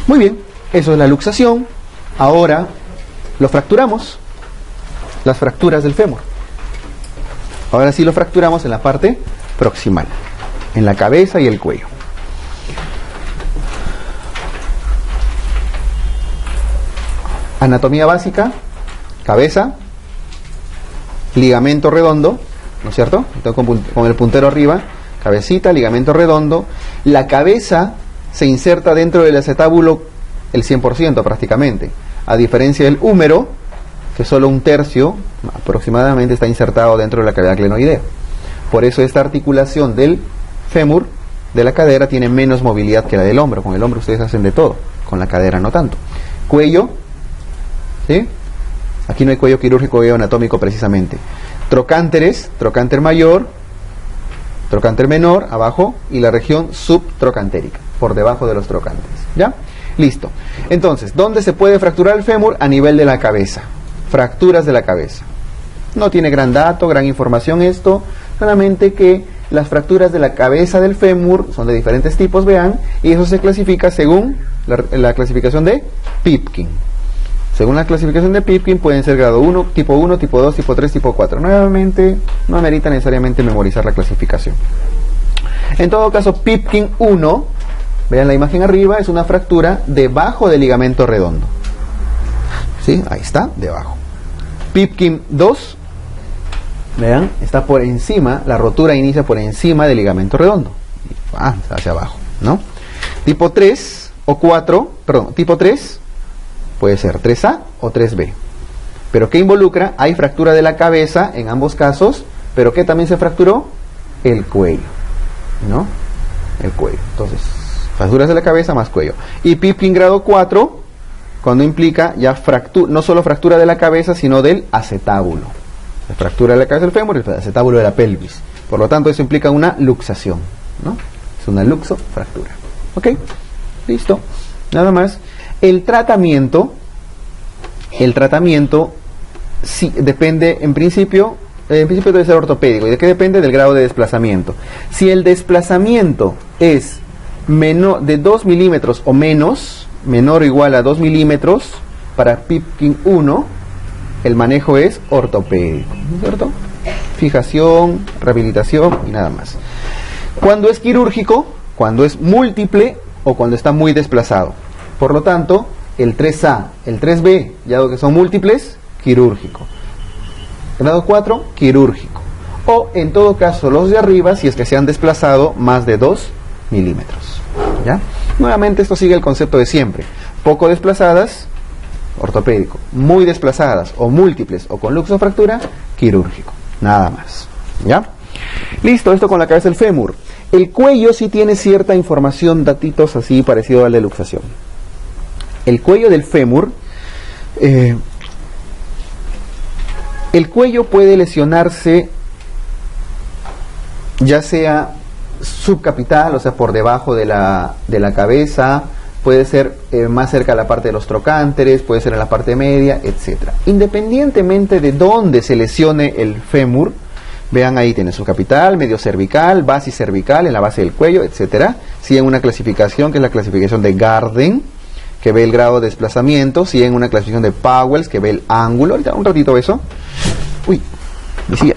Muy bien, eso es la luxación. Ahora lo fracturamos, las fracturas del fémur. Ahora sí lo fracturamos en la parte proximal, en la cabeza y el cuello. Anatomía básica: cabeza, ligamento redondo, ¿no es cierto? Entonces con el puntero arriba, cabecita, ligamento redondo. La cabeza se inserta dentro del acetábulo el 100% prácticamente, a diferencia del húmero, que solo un tercio aproximadamente está insertado dentro de la cavidad glenoidea. Por eso esta articulación del fémur, de la cadera, tiene menos movilidad que la del hombro. Con el hombro ustedes hacen de todo, con la cadera no tanto. Cuello, ¿sí? Aquí no hay cuello quirúrgico, cuello anatómico precisamente. Trocánteres, trocánter mayor, trocánter menor, abajo, y la región subtrocantérica, por debajo de los trocánteres. ¿Ya? Listo. Entonces, ¿dónde se puede fracturar el fémur? A nivel de la cabeza. Fracturas de la cabeza. No tiene gran dato, gran información esto, solamente que las fracturas de la cabeza del fémur son de diferentes tipos, vean, y eso se clasifica según la clasificación de Pipkin. Según la clasificación de Pipkin pueden ser grado 1, tipo 1, tipo 2, tipo 3, tipo 4. Nuevamente, no amerita necesariamente memorizar la clasificación. En todo caso, Pipkin 1, vean la imagen arriba, es una fractura debajo del ligamento redondo. ¿Sí? Ahí está, debajo. Pipkin 2, vean, está por encima, la rotura inicia por encima del ligamento redondo. Hacia abajo, ¿no? Tipo 3 o 4, perdón, tipo 3 puede ser 3A o 3B. ¿Pero qué involucra? Hay fractura de la cabeza en ambos casos, pero ¿qué también se fracturó? El cuello, ¿no? El cuello. Entonces, fracturas de la cabeza más cuello. Y Pipkin grado 4, cuando implica ya no solo fractura de la cabeza, sino del acetábulo. La fractura de la cabeza del fémur y el acetábulo de la pelvis. Por lo tanto, eso implica una luxación, ¿no? Es una luxofractura. ¿Ok? Listo. Nada más. El tratamiento sí, depende, en principio debe ser ortopédico. ¿Y de qué depende? Del grado de desplazamiento. Si el desplazamiento es menor de 2 milímetros o menos, menor o igual a 2 milímetros, para Pipkin 1, el manejo es ortopédico, ¿no es cierto? Fijación, rehabilitación y nada más. Cuando es quirúrgico, cuando es múltiple o cuando está muy desplazado. Por lo tanto, el 3A, el 3B, ya que son múltiples, quirúrgico. Grado 4, quirúrgico. O en todo caso los de arriba, si es que se han desplazado más de 2 milímetros. ¿Ya? Nuevamente esto sigue el concepto de siempre. Poco desplazadas, ortopédico. Muy desplazadas o múltiples o con luxofractura, quirúrgico. Nada más. ¿Ya? Listo, esto con la cabeza del fémur. El cuello sí tiene cierta información, datitos así parecido al de luxación. El cuello del fémur, el cuello puede lesionarse ya sea subcapital, o sea por debajo de la cabeza, puede ser más cerca a la parte de los trocánteres, puede ser en la parte media, etc. Independientemente de dónde se lesione el fémur, vean ahí tiene subcapital, medio cervical, base cervical, en la base del cuello, etc. Siguen una clasificación que es la clasificación de Garden, que ve el grado de desplazamiento, siguen una clasificación de Powells, que ve el ángulo. Ahorita un ratito eso. Uy, mi silla.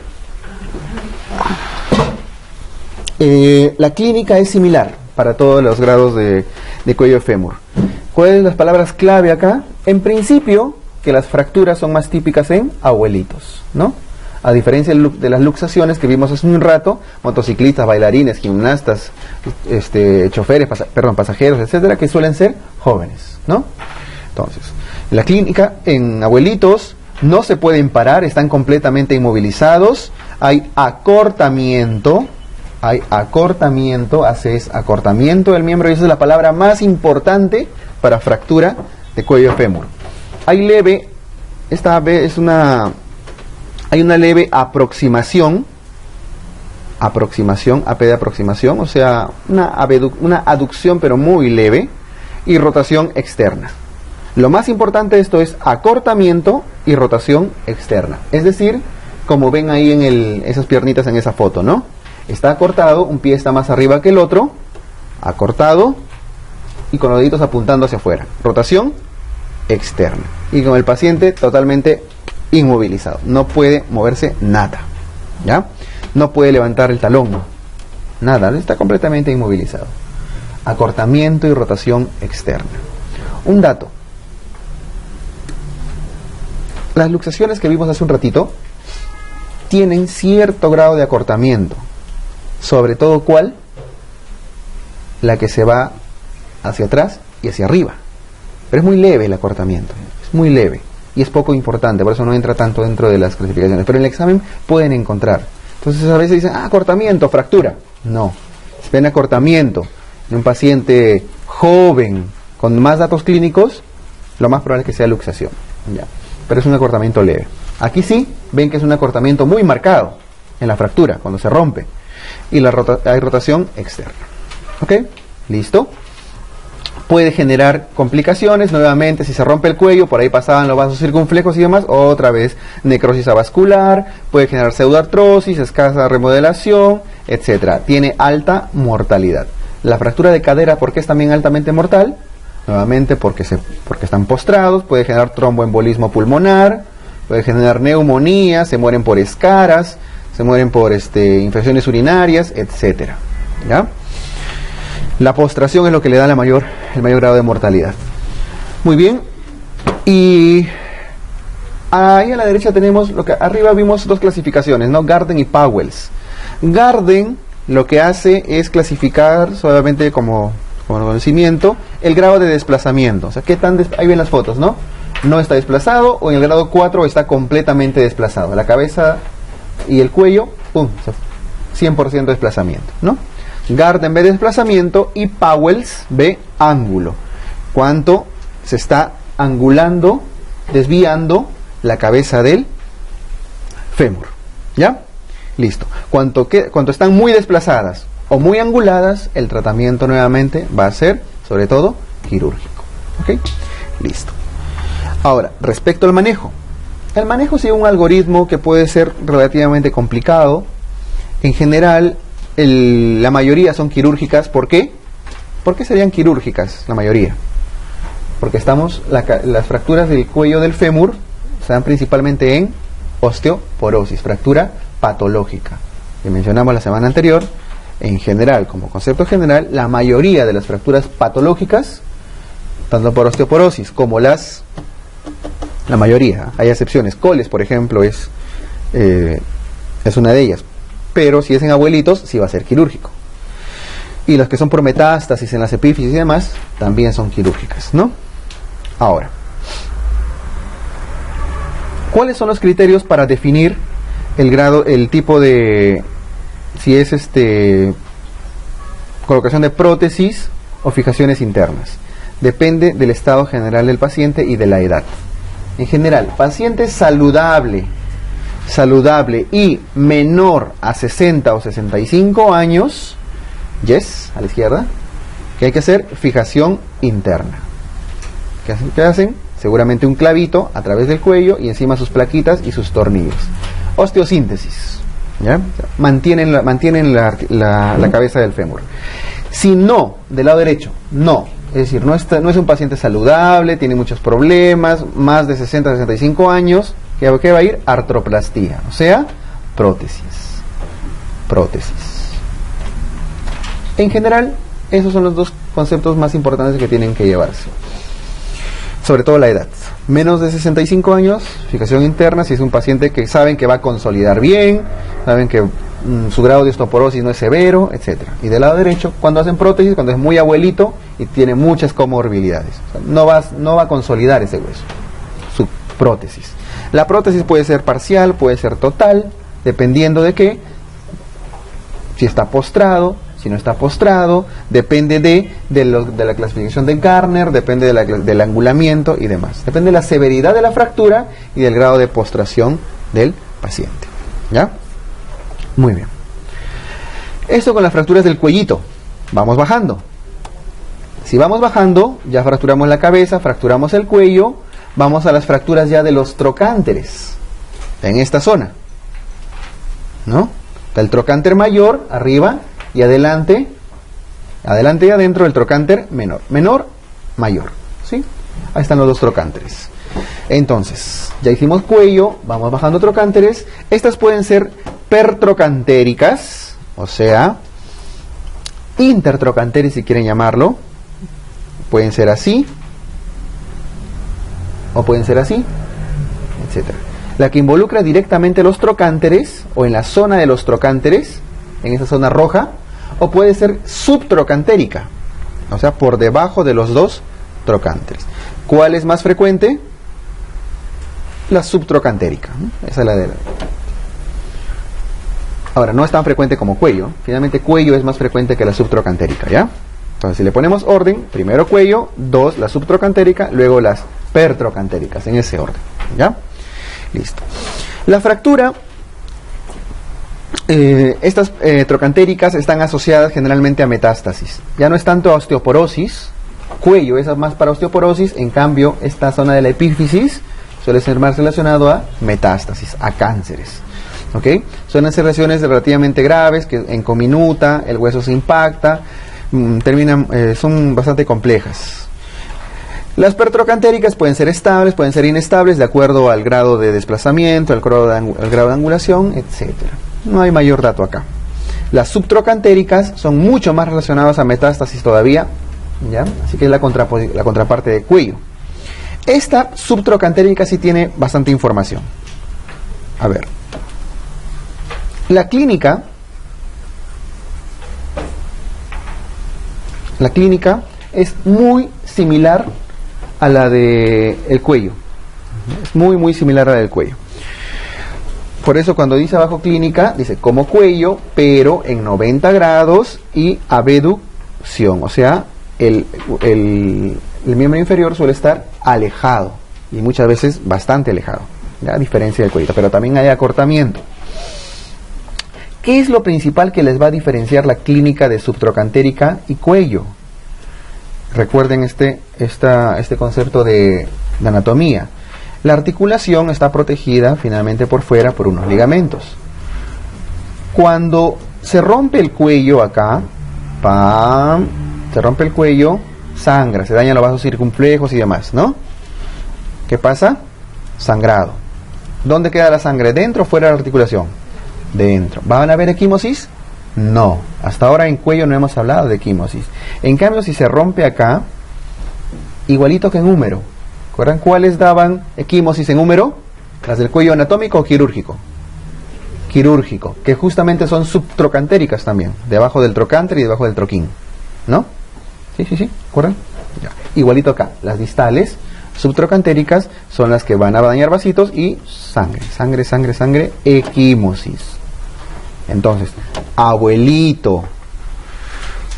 La clínica es similar para todos los grados de cuello de fémur. ¿Cuáles son las palabras clave acá? En principio, que las fracturas son más típicas en abuelitos, ¿no? A diferencia de las luxaciones que vimos hace un rato, motociclistas, bailarines, gimnastas, choferes, pasajeros, etcétera, que suelen ser jóvenes, ¿no? Entonces, en la clínica, en abuelitos, no se pueden parar, están completamente inmovilizados, hay acortamiento, haces acortamiento del miembro, y esa es la palabra más importante para fractura de cuello fémur. Hay leve, hay una leve aproximación, AP de aproximación, o sea, una aducción pero muy leve, y rotación externa. Lo más importante de esto es acortamiento y rotación externa. Es decir, como ven ahí en esas piernitas en esa foto, ¿no? Está acortado, un pie está más arriba que el otro, acortado y con los deditos apuntando hacia afuera. Rotación externa. Y con el paciente totalmente inmovilizado. No puede moverse nada. ¿Ya? No puede levantar el talón. Nada, está completamente inmovilizado. Acortamiento y rotación externa. Un dato. Las luxaciones que vimos hace un ratito tienen cierto grado de acortamiento. Sobre todo, ¿cuál? La que se va hacia atrás y hacia arriba. Pero es muy leve el acortamiento. Es muy leve. Y es poco importante. Por eso no entra tanto dentro de las clasificaciones. Pero en el examen pueden encontrar. Entonces a veces dicen, acortamiento, fractura. No. Si ven acortamiento en un paciente joven con más datos clínicos, lo más probable es que sea luxación. Ya. Pero es un acortamiento leve. Aquí sí, ven que es un acortamiento muy marcado en la fractura, cuando se rompe. Y hay rotación externa. ¿Ok? ¿Listo? Puede generar complicaciones, nuevamente, si se rompe el cuello, por ahí pasaban los vasos circunflejos y demás, otra vez necrosis avascular, puede generar pseudoartrosis, escasa remodelación, etcétera. Tiene alta mortalidad. La fractura de cadera, ¿por qué es también altamente mortal? Nuevamente porque están postrados, puede generar tromboembolismo pulmonar, puede generar neumonía, se mueren por escaras, se mueren por infecciones urinarias, etcétera. ¿Ya? La postración es lo que le da el mayor grado de mortalidad. Muy bien. Y ahí a la derecha tenemos lo que arriba vimos dos clasificaciones, ¿no? Garden y Pauwels. Garden lo que hace es clasificar solamente como conocimiento el grado de desplazamiento. O sea, qué tan ahí ven las fotos, ¿no? No está desplazado, o en el grado 4 está completamente desplazado. La cabeza y el cuello, ¡pum! 100% desplazamiento, ¿no? Garden ve desplazamiento y Pauwels ve ángulo. Cuánto se está angulando, desviando la cabeza del fémur. ¿Ya? Listo. Cuanto están muy desplazadas o muy anguladas, el tratamiento nuevamente va a ser, sobre todo, quirúrgico. ¿Ok? Listo. Ahora, respecto al manejo. El manejo sigue un algoritmo que puede ser relativamente complicado. En general, la mayoría son quirúrgicas. ¿Por qué? ¿Por qué serían quirúrgicas la mayoría? Porque las fracturas del cuello del fémur se dan principalmente en osteoporosis, fractura patológica, que mencionamos la semana anterior. En general, como concepto general, la mayoría de las fracturas patológicas, tanto por osteoporosis como la mayoría, hay excepciones. Coles, por ejemplo, es una de ellas. Pero si es en abuelitos, sí va a ser quirúrgico. Y las que son por metástasis en las epífisis y demás, también son quirúrgicas, ¿no? Ahora, ¿cuáles son los criterios para definir el tipo de, si es colocación de prótesis o fijaciones internas? Depende del estado general del paciente y de la edad. En general, paciente saludable y menor a 60 o 65 años, yes, a la izquierda, que hay que hacer fijación interna. ¿Qué hacen? Seguramente un clavito a través del cuello y encima sus plaquitas y sus tornillos. Osteosíntesis, ¿ya? Mantienen la cabeza del fémur. Si no, del lado derecho, no. Es decir, no es un paciente saludable, tiene muchos problemas, más de 60 a 65 años, ¿qué va a ir? Artroplastía, o sea, prótesis. En general, esos son los dos conceptos más importantes que tienen que llevarse. Sobre todo la edad. Menos de 65 años, fijación interna, si es un paciente que saben que va a consolidar bien, saben que su grado de osteoporosis no es severo, etcétera. Y del lado derecho, cuando hacen prótesis, cuando es muy abuelito y tiene muchas comorbilidades. O sea, no va a consolidar ese hueso, su prótesis. La prótesis puede ser parcial, puede ser total, dependiendo de qué. Si está postrado, si no está postrado, depende de la clasificación de Garner, depende del angulamiento y demás. Depende de la severidad de la fractura y del grado de postración del paciente. ¿Ya? Muy bien. Esto con las fracturas del cuellito. Vamos bajando. Si vamos bajando, ya fracturamos la cabeza, fracturamos el cuello, vamos a las fracturas ya de los trocánteres. En esta zona, ¿no? Está el trocánter mayor, arriba, y adelante Adelante y adentro el trocánter menor. Menor, mayor. ¿Sí? Ahí están los dos trocánteres. Entonces, ya hicimos cuello, vamos bajando trocánteres. Estas pueden ser pertrocantéricas, o sea, intertrocánteres si quieren llamarlo. Pueden ser así, o pueden ser así, etc. La que involucra directamente los trocánteres, o en la zona de los trocánteres, en esa zona roja, o puede ser subtrocantérica, o sea, por debajo de los dos trocánteres. ¿Cuál es más frecuente? La subtrocantérica, ¿no? Esa es la de la... Ahora, no es tan frecuente como cuello. Finalmente, cuello es más frecuente que la subtrocantérica, ¿ya? Entonces, si le ponemos orden, primero cuello, 2 la subtrocantérica, luego las pertrocantéricas, en ese orden, ¿ya? Listo. La fractura, estas trocantéricas están asociadas generalmente a metástasis. Ya no es tanto a osteoporosis, cuello es más para osteoporosis, en cambio, esta zona de la epífisis suele ser más relacionado a metástasis, a cánceres. ¿Ok? Suelen ser lesiones relativamente graves, que en conminuta, el hueso se impacta, son bastante complejas. Las pertrocantéricas pueden ser estables, pueden ser inestables, de acuerdo al grado de desplazamiento, al grado de angulación, etc. No hay mayor dato acá. Las subtrocantéricas son mucho más relacionadas a metástasis todavía, ¿ya? Así que es la contraparte de cuello. Esta subtrocantérica sí tiene bastante información. A ver. La clínica es muy similar a la del cuello. Es muy similar a la del cuello. Por eso cuando dice abajo clínica, dice como cuello, pero en 90 grados y abducción. O sea, el miembro inferior suele estar alejado y muchas veces bastante alejado, ¿ya? A diferencia del cuello, pero también hay acortamiento. ¿Qué es lo principal que les va a diferenciar la clínica de subtrocantérica y cuello? Recuerden este concepto de anatomía. La articulación está protegida finalmente por fuera por unos ligamentos. Cuando se rompe el cuello acá, se rompe el cuello, sangra, se dañan los vasos circunflejos y demás, ¿no? ¿Qué pasa? Sangrado. ¿Dónde queda la sangre? ¿Dentro o fuera de la articulación? Dentro. ¿Van a haber equimosis? No. Hasta ahora en cuello no hemos hablado de equimosis. En cambio, si se rompe acá, igualito que en húmero. ¿Recuerdan cuáles daban equimosis en húmero? ¿Las del cuello anatómico o quirúrgico? Quirúrgico, que justamente son subtrocantéricas también, debajo del trocánter y debajo del troquín, ¿no? Sí, ¿recuerdan? Ya. Igualito acá, las distales subtrocantéricas son las que van a dañar vasitos y sangre, equimosis. Entonces, abuelito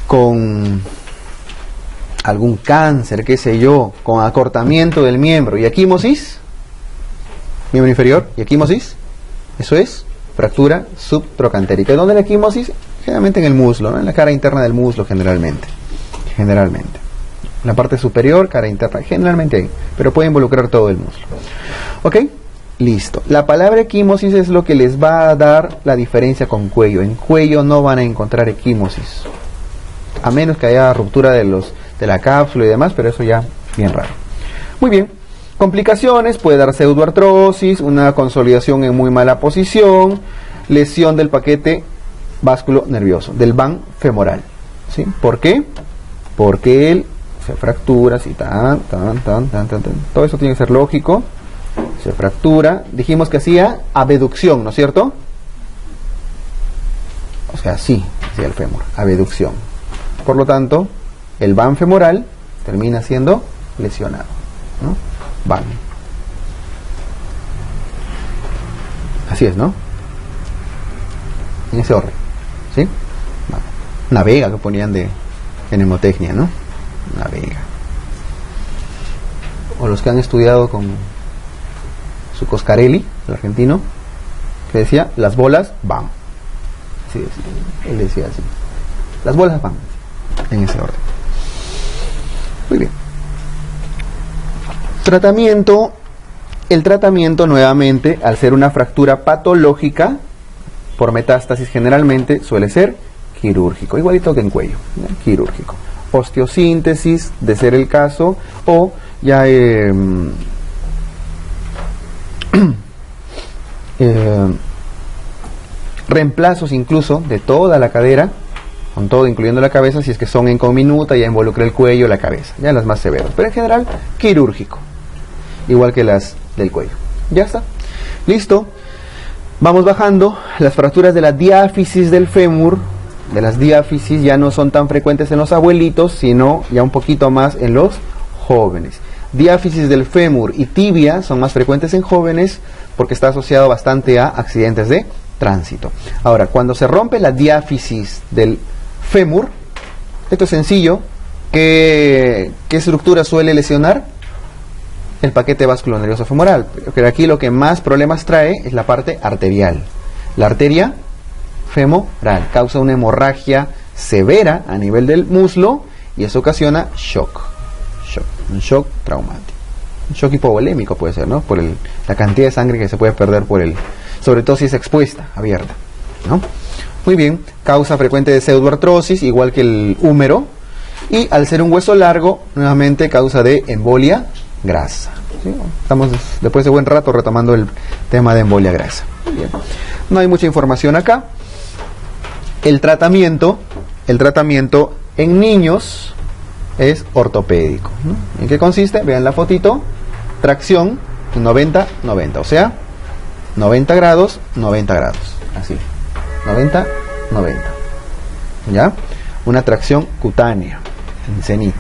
con algún cáncer, qué sé yo, con acortamiento del miembro y equimosis, miembro inferior y equimosis, eso es fractura subtrocantérica. ¿Y dónde la equimosis? Generalmente en el muslo, ¿no? En la cara interna del muslo generalmente. La parte superior, cara interna, generalmente ahí, pero puede involucrar todo el muslo. ¿Ok? Listo. La palabra equimosis es lo que les va a dar la diferencia con cuello. En cuello no van a encontrar equimosis, a menos que haya ruptura de la cápsula y demás, pero eso ya bien raro. Muy bien. Complicaciones, puede dar pseudoartrosis, una consolidación en muy mala posición, lesión del paquete básculo nervioso, del van femoral. ¿Sí? ¿Por qué? Porque él se fractura, así, todo eso tiene que ser lógico. Se fractura, dijimos que hacía abducción, ¿no es cierto? O sea, sí, hacía el fémur, abducción. Por lo tanto, el van femoral termina siendo lesionado, ¿no? Van. Así es, ¿no? En ese orden, ¿sí? Van. Una vega que ponían de mnemotecnia, ¿no? Una vega. O los que han estudiado con su Coscarelli, el argentino, que decía, las bolas van. Sí, él decía así. Las bolas van. En ese orden. Muy bien. Tratamiento. El tratamiento, nuevamente, al ser una fractura patológica, por metástasis generalmente, suele ser quirúrgico, igualito que en cuello, quirúrgico. Osteosíntesis, de ser el caso, o ya reemplazos incluso de toda la cadera, con todo incluyendo la cabeza, si es que son en conminuta, ya involucra el cuello, la cabeza, ya las más severas, pero en general quirúrgico, igual que las del cuello. Ya está, listo. Vamos bajando. Las fracturas de la diáfisis del fémur, de las diáfisis, ya no son tan frecuentes en los abuelitos, sino ya un poquito más en los jóvenes. Diáfisis del fémur y tibia son más frecuentes en jóvenes porque está asociado bastante a accidentes de tránsito. Ahora, cuando se rompe la diáfisis del fémur, esto es sencillo. ¿Qué estructura suele lesionar? El paquete vasculonervioso femoral. Pero aquí lo que más problemas trae es la parte arterial. La arteria femoral causa una hemorragia severa a nivel del muslo y eso ocasiona shock. Un shock traumático. Un shock hipovolémico puede ser, ¿no? Por la cantidad de sangre que se puede perder sobre todo si es expuesta, abierta, ¿no? Muy bien, causa frecuente de pseudoartrosis, igual que el húmero, y al ser un hueso largo, nuevamente causa de embolia grasa. ¿Sí? Estamos después de buen rato retomando el tema de embolia grasa. Bien. No hay mucha información acá. El tratamiento en niños es ortopédico, ¿no? ¿En qué consiste? Vean la fotito. Tracción 90-90, o sea, 90 grados, 90 grados. Así. 90-90. ¿Ya? Una tracción cutánea en cenit.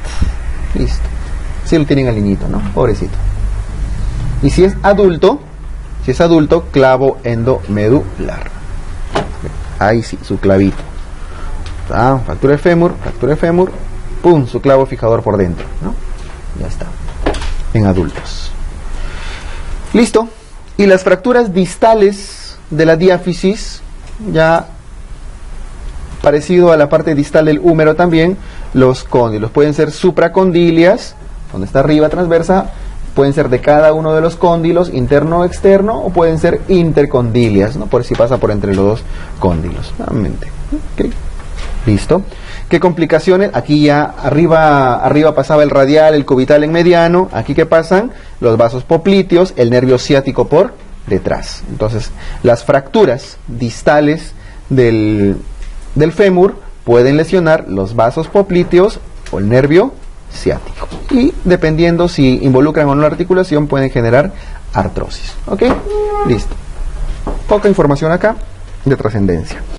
Listo. Si lo tienen al niñito, ¿no? Pobrecito. Y si es adulto, clavo endomedular. Ahí sí, su clavito. Fractura de fémur, pum, su clavo fijador por dentro, ¿no? Ya está. En adultos. Listo. Y las fracturas distales de la diáfisis, ya parecido a la parte distal del húmero también, los cóndilos pueden ser supracondilias, donde está arriba transversa, pueden ser de cada uno de los cóndilos, interno o externo, o pueden ser intercondilias, ¿no? Por si pasa por entre los dos cóndilos. Nuevamente. Okay. Listo. ¿Qué complicaciones? Aquí ya arriba pasaba el radial, el cubital en mediano. Aquí ¿qué pasan? Los vasos popliteos, el nervio ciático por detrás. Entonces, las fracturas distales del fémur pueden lesionar los vasos popliteos o el nervio ciático. Y dependiendo si involucran o no la articulación, pueden generar artrosis. ¿Ok? Listo. Poca información acá de trascendencia.